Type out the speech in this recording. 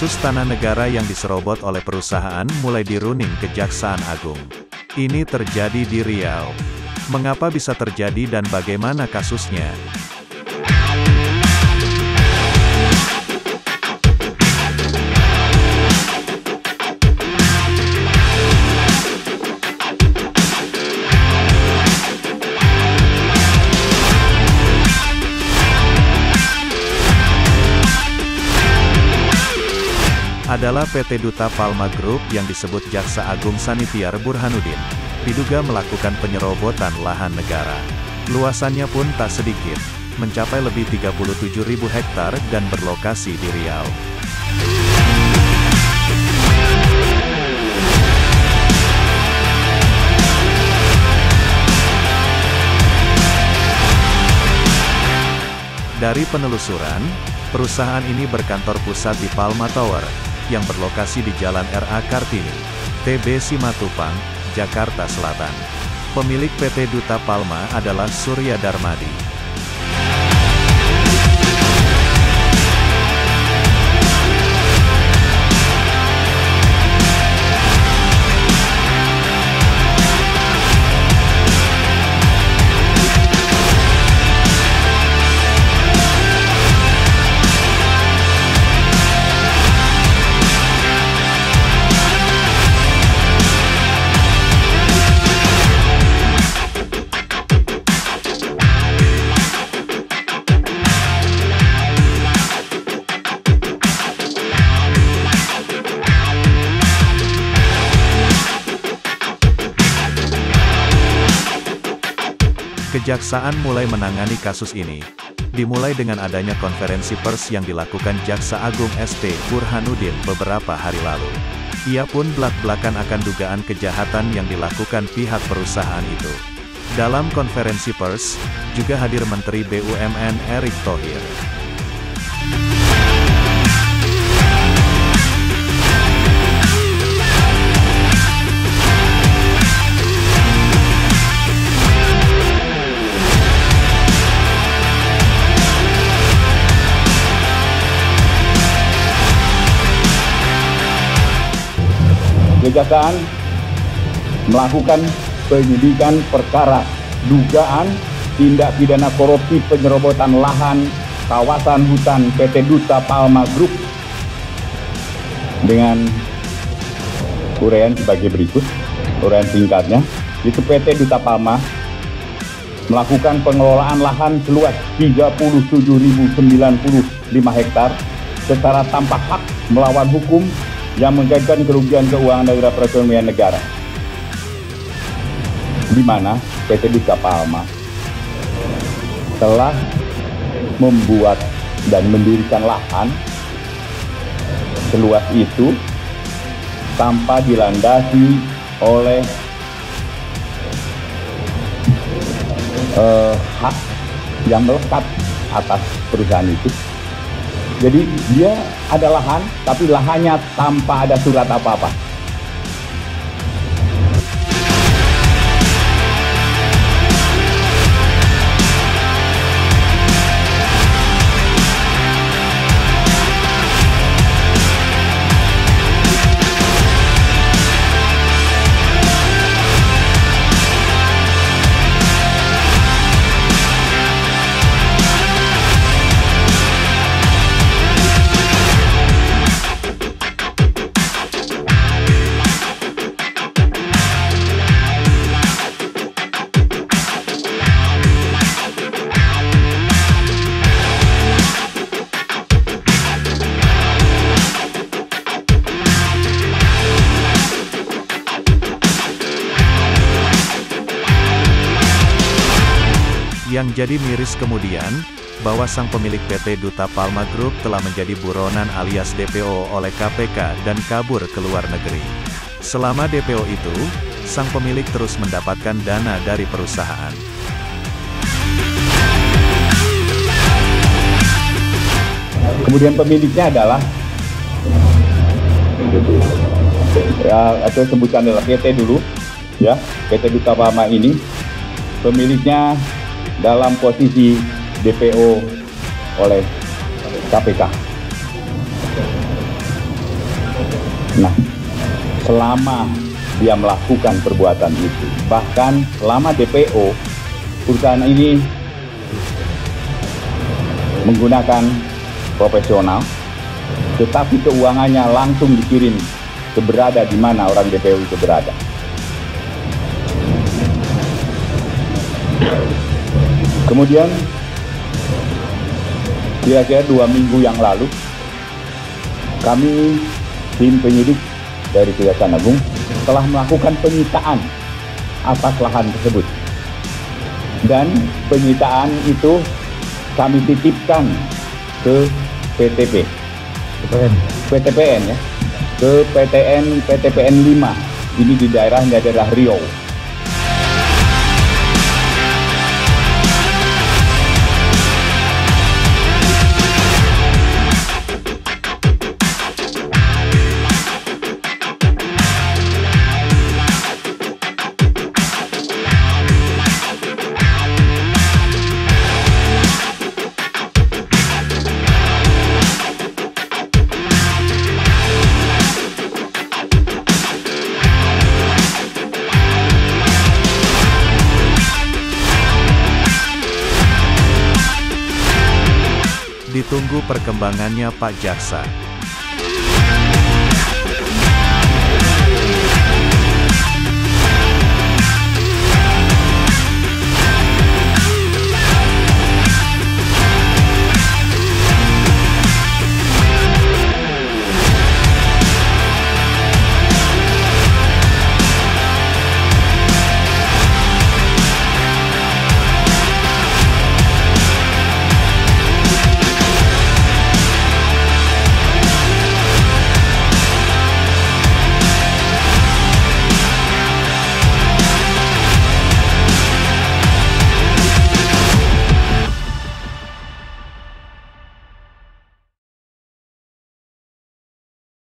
Kasus tanah negara yang diserobot oleh perusahaan mulai dirunding Kejaksaan Agung. Ini terjadi di Riau. Mengapa bisa terjadi dan bagaimana kasusnya? Adalah PT Duta Palma Group yang disebut Jaksa Agung Sanitiar Burhanuddin, diduga melakukan penyerobotan lahan negara. Luasannya pun tak sedikit, mencapai lebih 37.000 hektar dan berlokasi di Riau. Dari penelusuran, perusahaan ini berkantor pusat di Palma Tower, yang berlokasi di Jalan RA Kartini, TB Simatupang, Jakarta Selatan. Pemilik PT Duta Palma adalah Surya Darmadi. Kejaksaan mulai menangani kasus ini. Dimulai dengan adanya konferensi pers yang dilakukan Jaksa Agung ST Burhanuddin beberapa hari lalu. Ia pun belak-belakan akan dugaan kejahatan yang dilakukan pihak perusahaan itu. Dalam konferensi pers, juga hadir Menteri BUMN Erick Thohir. Kejaksaan melakukan penyidikan perkara dugaan tindak pidana korupsi penyerobotan lahan kawasan hutan PT Duta Palma Group dengan uraian sebagai berikut. Uraian singkatnya, itu PT Duta Palma melakukan pengelolaan lahan seluas 37.095 hektar secara tanpa hak melawan hukum yang mengakibatkan kerugian keuangan dari perekonomian negara, di mana PT Duta Palma telah membuat dan mendirikan lahan seluas itu tanpa dilandasi oleh hak yang melekat atas perusahaan itu. Jadi dia ada lahan, tapi lahannya tanpa ada surat apa-apa. Yang jadi miris kemudian, bahwa sang pemilik PT Duta Palma Group telah menjadi buronan alias DPO oleh KPK dan kabur ke luar negeri. Selama DPO itu, sang pemilik terus mendapatkan dana dari perusahaan. Kemudian pemiliknya adalah ya, atau sebutkan adalah PT dulu, ya, PT Duta Palma ini pemiliknya dalam posisi DPO oleh KPK. Nah, selama dia melakukan perbuatan itu, bahkan selama DPO, perusahaan ini menggunakan profesional, tetapi keuangannya langsung dikirim berada di mana orang DPO itu berada. Kemudian, kira-kira 2 minggu yang lalu, kami tim penyidik dari Kejaksaan Agung telah melakukan penyitaan atas lahan tersebut. Dan penyitaan itu kami titipkan ke PTPN ya, ke PTPN 5, ini di daerah Riau. Ditunggu perkembangannya Pak Jaksa.